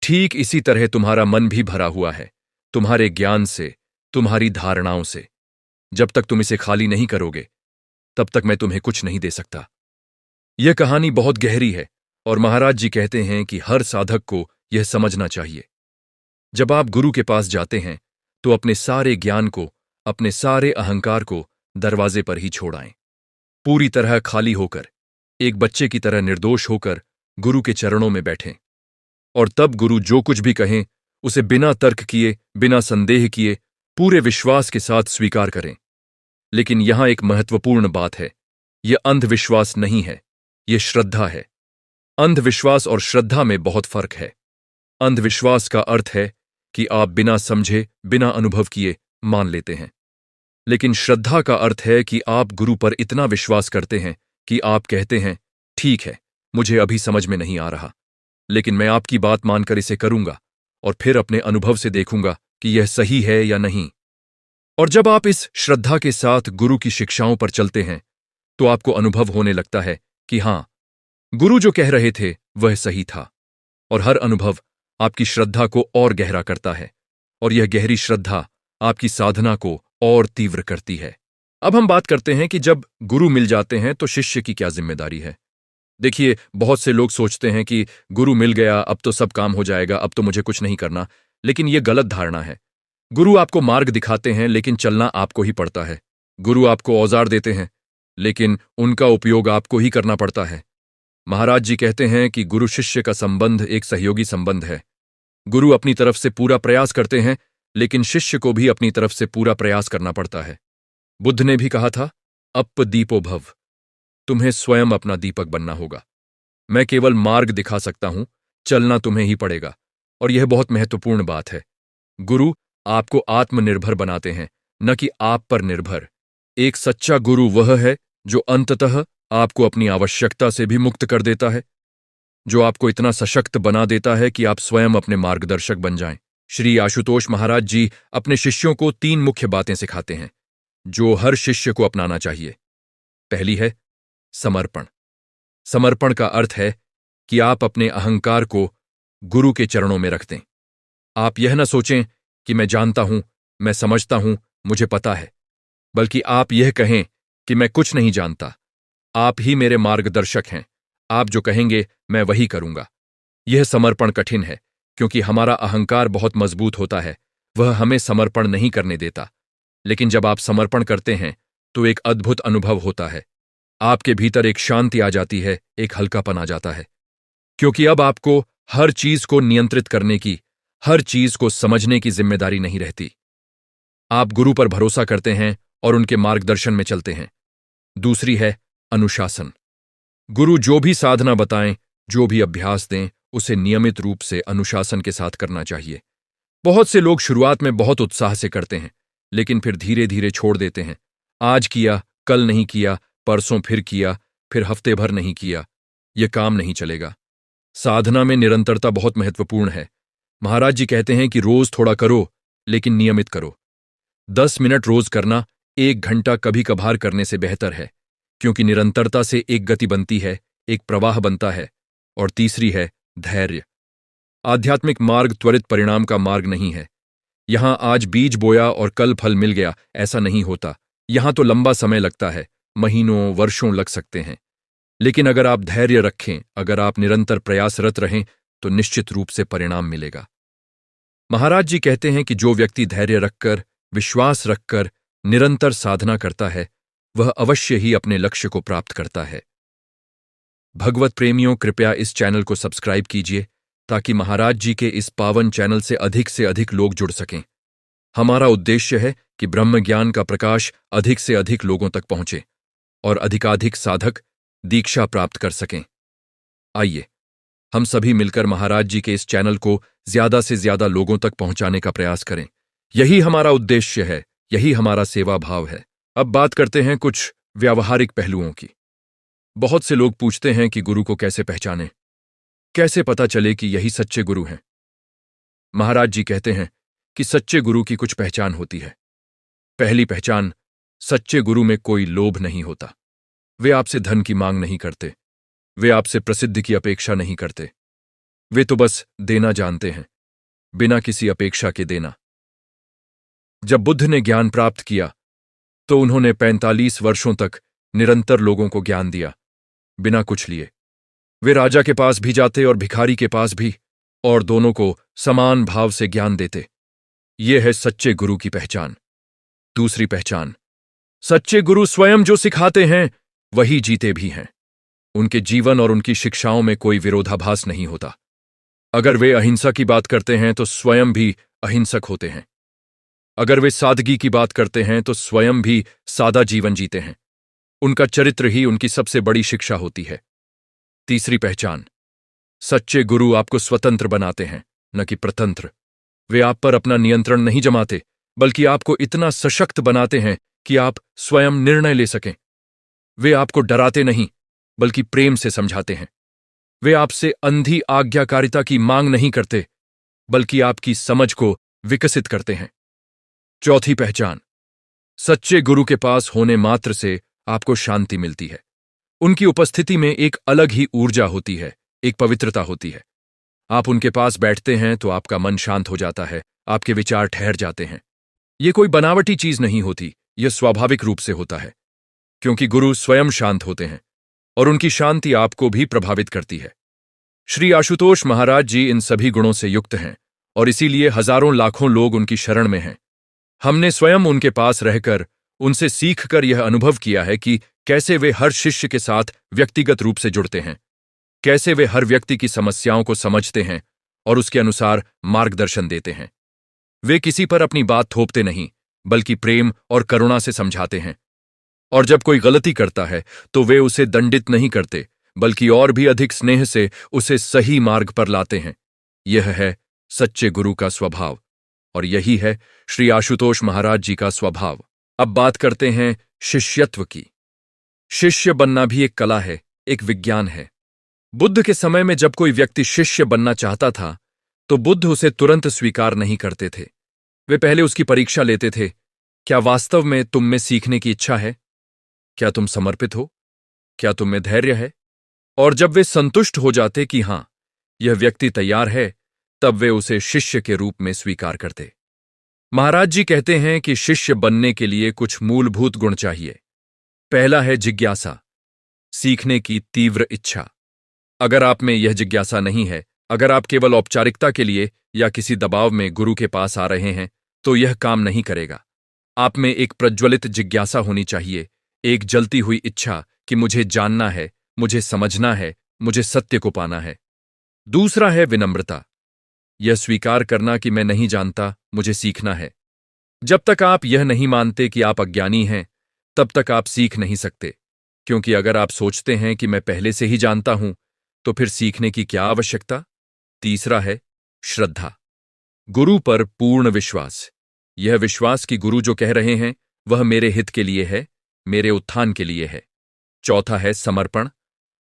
ठीक इसी तरह तुम्हारा मन भी भरा हुआ है, तुम्हारे ज्ञान से, तुम्हारी धारणाओं से। जब तक तुम इसे खाली नहीं करोगे तब तक मैं तुम्हें कुछ नहीं दे सकता। यह कहानी बहुत गहरी है और महाराज जी कहते हैं कि हर साधक को यह समझना चाहिए। जब आप गुरु के पास जाते हैं तो अपने सारे ज्ञान को, अपने सारे अहंकार को दरवाजे पर ही छोड़ आएं। पूरी तरह खाली होकर, एक बच्चे की तरह निर्दोष होकर गुरु के चरणों में बैठें। और तब गुरु जो कुछ भी कहें उसे बिना तर्क किए, बिना संदेह किए, पूरे विश्वास के साथ स्वीकार करें। लेकिन यहां एक महत्वपूर्ण बात है, यह अंधविश्वास नहीं है, यह श्रद्धा है। अंधविश्वास और श्रद्धा में बहुत फर्क है। अंधविश्वास का अर्थ है कि आप बिना समझे, बिना अनुभव किए मान लेते हैं। लेकिन श्रद्धा का अर्थ है कि आप गुरु पर इतना विश्वास करते हैं कि आप कहते हैं, ठीक है, मुझे अभी समझ में नहीं आ रहा, लेकिन मैं आपकी बात मानकर इसे करूंगा और फिर अपने अनुभव से देखूंगा कि यह सही है या नहीं। और जब आप इस श्रद्धा के साथ गुरु की शिक्षाओं पर चलते हैं तो आपको अनुभव होने लगता है कि हां, गुरु जो कह रहे थे वह सही था। और हर अनुभव आपकी श्रद्धा को और गहरा करता है और यह गहरी श्रद्धा आपकी साधना को और तीव्र करती है। अब हम बात करते हैं कि जब गुरु मिल जाते हैं तो शिष्य की क्या जिम्मेदारी है। देखिए, बहुत से लोग सोचते हैं कि गुरु मिल गया, अब तो सब काम हो जाएगा, अब तो मुझे कुछ नहीं करना। लेकिन यह गलत धारणा है। गुरु आपको मार्ग दिखाते हैं लेकिन चलना आपको ही पड़ता है। गुरु आपको औजार देते हैं लेकिन उनका उपयोग आपको ही करना पड़ता है। महाराज जी कहते हैं कि गुरु शिष्य का संबंध एक सहयोगी संबंध है। गुरु अपनी तरफ से पूरा प्रयास करते हैं लेकिन शिष्य को भी अपनी तरफ से पूरा प्रयास करना पड़ता है। बुद्ध ने भी कहा था, अप दीपो भव, तुम्हें स्वयं अपना दीपक बनना होगा। मैं केवल मार्ग दिखा सकता हूं, चलना तुम्हें ही पड़ेगा। और यह बहुत महत्वपूर्ण बात है। गुरु आपको आत्मनिर्भर बनाते हैं, न कि आप पर निर्भर। एक सच्चा गुरु वह है जो अंततः आपको अपनी आवश्यकता से भी मुक्त कर देता है, जो आपको इतना सशक्त बना देता है कि आप स्वयं अपने मार्गदर्शक बन जाएं। श्री आशुतोष महाराज जी अपने शिष्यों को 3 मुख्य बातें सिखाते हैं जो हर शिष्य को अपनाना चाहिए। पहली है समर्पण। समर्पण का अर्थ है कि आप अपने अहंकार को गुरु के चरणों में रख दें। आप यह न सोचें कि मैं जानता हूं, मैं समझता हूं, मुझे पता है, बल्कि आप यह कहें कि मैं कुछ नहीं जानता, आप ही मेरे मार्गदर्शक हैं, आप जो कहेंगे मैं वही करूंगा। यह समर्पण कठिन है क्योंकि हमारा अहंकार बहुत मजबूत होता है, वह हमें समर्पण नहीं करने देता। लेकिन जब आप समर्पण करते हैं तो एक अद्भुत अनुभव होता है। आपके भीतर एक शांति आ जाती है, एक हल्कापन आ जाता है, क्योंकि अब आपको हर चीज को नियंत्रित करने की, हर चीज को समझने की जिम्मेदारी नहीं रहती। आप गुरु पर भरोसा करते हैं और उनके मार्गदर्शन में चलते हैं। दूसरी है अनुशासन। गुरु जो भी साधना बताएं, जो भी अभ्यास दें, उसे नियमित रूप से अनुशासन के साथ करना चाहिए। बहुत से लोग शुरुआत में बहुत उत्साह से करते हैं, लेकिन फिर धीरे धीरे छोड़ देते हैं। आज किया, कल नहीं किया, परसों फिर किया, फिर हफ्ते भर नहीं किया। यह काम नहीं चलेगा। साधना में निरंतरता बहुत महत्वपूर्ण है। महाराज जी कहते हैं कि रोज थोड़ा करो, लेकिन नियमित करो। 10 मिनट रोज करना 1 घंटा कभी कभार करने से बेहतर है, क्योंकि निरंतरता से एक गति बनती है, एक प्रवाह बनता है। और तीसरी है धैर्य। आध्यात्मिक मार्ग त्वरित परिणाम का मार्ग नहीं है। यहां आज बीज बोया और कल फल मिल गया, ऐसा नहीं होता। यहां तो लंबा समय लगता है, महीनों वर्षों लग सकते हैं। लेकिन अगर आप धैर्य रखें, अगर आप निरंतर प्रयासरत रहें, तो निश्चित रूप से परिणाम मिलेगा। महाराज जी कहते हैं कि जो व्यक्ति धैर्य रखकर, विश्वास रखकर निरंतर साधना करता है, वह अवश्य ही अपने लक्ष्य को प्राप्त करता है। भगवत प्रेमियों, कृपया इस चैनल को सब्सक्राइब कीजिए ताकि महाराज जी के इस पावन चैनल से अधिक लोग जुड़ सकें। हमारा उद्देश्य है कि ब्रह्म ज्ञान का प्रकाश अधिक से अधिक लोगों तक पहुंचे और अधिकाधिक साधक दीक्षा प्राप्त कर सकें। आइए हम सभी मिलकर महाराज जी के इस चैनल को ज्यादा से ज्यादा लोगों तक पहुंचाने का प्रयास करें। यही हमारा उद्देश्य है, यही हमारा सेवा भाव है। अब बात करते हैं कुछ व्यावहारिक पहलुओं की। बहुत से लोग पूछते हैं कि गुरु को कैसे पहचानें, कैसे पता चले कि यही सच्चे गुरु हैं। महाराज जी कहते हैं कि सच्चे गुरु की कुछ पहचान होती है। पहली पहचान, सच्चे गुरु में कोई लोभ नहीं होता। वे आपसे धन की मांग नहीं करते, वे आपसे प्रसिद्धि की अपेक्षा नहीं करते। वे तो बस देना जानते हैं, बिना किसी अपेक्षा के देना। जब बुद्ध ने ज्ञान प्राप्त किया तो उन्होंने 45 वर्षों तक निरंतर लोगों को ज्ञान दिया, बिना कुछ लिए। वे राजा के पास भी जाते और भिखारी के पास भी, और दोनों को समान भाव से ज्ञान देते। यह है सच्चे गुरु की पहचान। दूसरी पहचान, सच्चे गुरु स्वयं जो सिखाते हैं वही जीते भी हैं। उनके जीवन और उनकी शिक्षाओं में कोई विरोधाभास नहीं होता। अगर वे अहिंसा की बात करते हैं तो स्वयं भी अहिंसक होते हैं। अगर वे सादगी की बात करते हैं तो स्वयं भी सादा जीवन जीते हैं। उनका चरित्र ही उनकी सबसे बड़ी शिक्षा होती है। तीसरी पहचान, सच्चे गुरु आपको स्वतंत्र बनाते हैं, न कि प्रतंत्र। वे आप पर अपना नियंत्रण नहीं जमाते, बल्कि आपको इतना सशक्त बनाते हैं कि आप स्वयं निर्णय ले सकें। वे आपको डराते नहीं, बल्कि प्रेम से समझाते हैं। वे आपसे अंधी आज्ञाकारिता की मांग नहीं करते, बल्कि आपकी समझ को विकसित करते हैं। चौथी पहचान, सच्चे गुरु के पास होने मात्र से आपको शांति मिलती है। उनकी उपस्थिति में एक अलग ही ऊर्जा होती है, एक पवित्रता होती है। आप उनके पास बैठते हैं तो आपका मन शांत हो जाता है, आपके विचार ठहर जाते हैं। यह कोई बनावटी चीज नहीं होती, यह स्वाभाविक रूप से होता है, क्योंकि गुरु स्वयं शांत होते हैं और उनकी शांति आपको भी प्रभावित करती है। श्री आशुतोष महाराज जी इन सभी गुणों से युक्त हैं और इसीलिए हजारों लाखों लोग उनकी शरण में हैं। हमने स्वयं उनके पास रहकर, उनसे सीखकर यह अनुभव किया है कि कैसे वे हर शिष्य के साथ व्यक्तिगत रूप से जुड़ते हैं, कैसे वे हर व्यक्ति की समस्याओं को समझते हैं और उसके अनुसार मार्गदर्शन देते हैं। वे किसी पर अपनी बात थोपते नहीं, बल्कि प्रेम और करुणा से समझाते हैं। और जब कोई गलती करता है तो वे उसे दंडित नहीं करते, बल्कि और भी अधिक स्नेह से उसे सही मार्ग पर लाते हैं। यह है सच्चे गुरु का स्वभाव, और यही है श्री आशुतोष महाराज जी का स्वभाव। अब बात करते हैं शिष्यत्व की। शिष्य बनना भी एक कला है, एक विज्ञान है। बुद्ध के समय में जब कोई व्यक्ति शिष्य बनना चाहता था तो बुद्ध उसे तुरंत स्वीकार नहीं करते थे। वे पहले उसकी परीक्षा लेते थे। क्या वास्तव में तुम में सीखने की इच्छा है? क्या तुम समर्पित हो? क्या तुम में धैर्य है? और जब वे संतुष्ट हो जाते कि हां, यह व्यक्ति तैयार है, तब वे उसे शिष्य के रूप में स्वीकार करते। महाराज जी कहते हैं कि शिष्य बनने के लिए कुछ मूलभूत गुण चाहिए। पहला है जिज्ञासा, सीखने की तीव्र इच्छा। अगर आप में यह जिज्ञासा नहीं है, अगर आप केवल औपचारिकता के लिए या किसी दबाव में गुरु के पास आ रहे हैं, तो यह काम नहीं करेगा। आप में एक प्रज्वलित जिज्ञासा होनी चाहिए, एक जलती हुई इच्छा कि मुझे जानना है, मुझे समझना है, मुझे सत्य को पाना है। दूसरा है विनम्रता, यह स्वीकार करना कि मैं नहीं जानता, मुझे सीखना है। जब तक आप यह नहीं मानते कि आप अज्ञानी हैं, तब तक आप सीख नहीं सकते, क्योंकि अगर आप सोचते हैं कि मैं पहले से ही जानता हूं, तो फिर सीखने की क्या आवश्यकता? तीसरा है श्रद्धा, गुरु पर पूर्ण विश्वास। यह विश्वास कि गुरु जो कह रहे हैं वह मेरे हित के लिए है, मेरे उत्थान के लिए है। चौथा है समर्पण,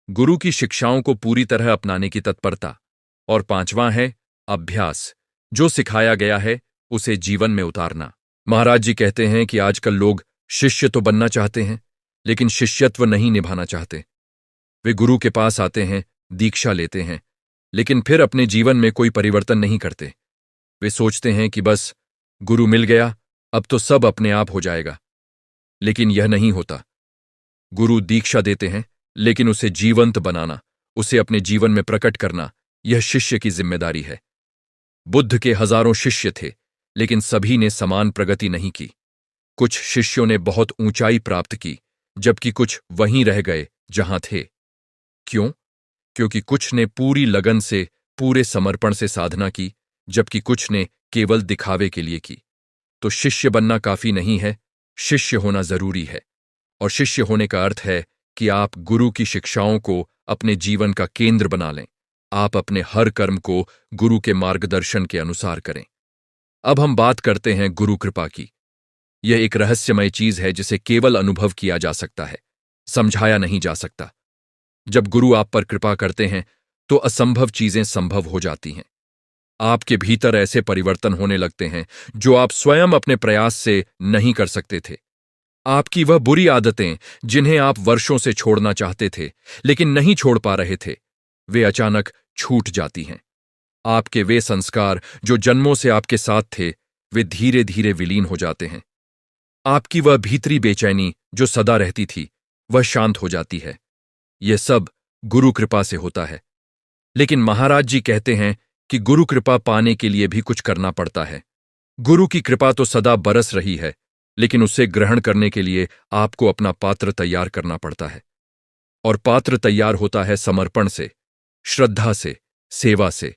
गुरु की शिक्षाओं को पूरी तरह अपनाने की तत्परता। और पांचवां है अभ्यास, जो सिखाया गया है उसे जीवन में उतारना। महाराज जी कहते हैं कि आजकल लोग शिष्य तो बनना चाहते हैं, लेकिन शिष्यत्व नहीं निभाना चाहते। वे गुरु के पास आते हैं, दीक्षा लेते हैं, लेकिन फिर अपने जीवन में कोई परिवर्तन नहीं करते। वे सोचते हैं कि बस गुरु मिल गया, अब तो सब अपने आप हो जाएगा। लेकिन यह नहीं होता। गुरु दीक्षा देते हैं, लेकिन उसे जीवंत बनाना, उसे अपने जीवन में प्रकट करना, यह शिष्य की जिम्मेदारी है। बुद्ध के हजारों शिष्य थे, लेकिन सभी ने समान प्रगति नहीं की। कुछ शिष्यों ने बहुत ऊंचाई प्राप्त की, जबकि कुछ वहीं रह गए जहां थे। क्यों? क्योंकि कुछ ने पूरी लगन से, पूरे समर्पण से साधना की, जबकि कुछ ने केवल दिखावे के लिए की। तो शिष्य बनना काफी नहीं है, शिष्य होना जरूरी है। और शिष्य होने का अर्थ है कि आप गुरु की शिक्षाओं को अपने जीवन का केंद्र बना लें। आप अपने हर कर्म को गुरु के मार्गदर्शन के अनुसार करें। अब हम बात करते हैं गुरु कृपा की। यह एक रहस्यमय चीज है जिसे केवल अनुभव किया जा सकता है, समझाया नहीं जा सकता। जब गुरु आप पर कृपा करते हैं तो असंभव चीजें संभव हो जाती हैं। आपके भीतर ऐसे परिवर्तन होने लगते हैं जो आप स्वयं अपने प्रयास से नहीं कर सकते थे। आपकी वह बुरी आदतें जिन्हें आप वर्षों से छोड़ना चाहते थे लेकिन नहीं छोड़ पा रहे थे, वे अचानक छूट जाती हैं। आपके वे संस्कार जो जन्मों से आपके साथ थे, वे धीरे धीरे विलीन हो जाते हैं। आपकी वह भीतरी बेचैनी जो सदा रहती थी, वह शांत हो जाती है। यह सब गुरु कृपा से होता है। लेकिन महाराज जी कहते हैं कि गुरु कृपा पाने के लिए भी कुछ करना पड़ता है। गुरु की कृपा तो सदा बरस रही है, लेकिन उसे ग्रहण करने के लिए आपको अपना पात्र तैयार करना पड़ता है। और पात्र तैयार होता है समर्पण से, श्रद्धा से, सेवा से।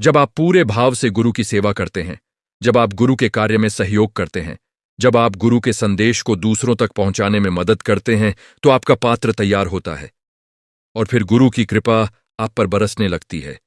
जब आप पूरे भाव से गुरु की सेवा करते हैं, जब आप गुरु के कार्य में सहयोग करते हैं, जब आप गुरु के संदेश को दूसरों तक पहुंचाने में मदद करते हैं, तो आपका पात्र तैयार होता है। और फिर गुरु की कृपा आप पर बरसने लगती है।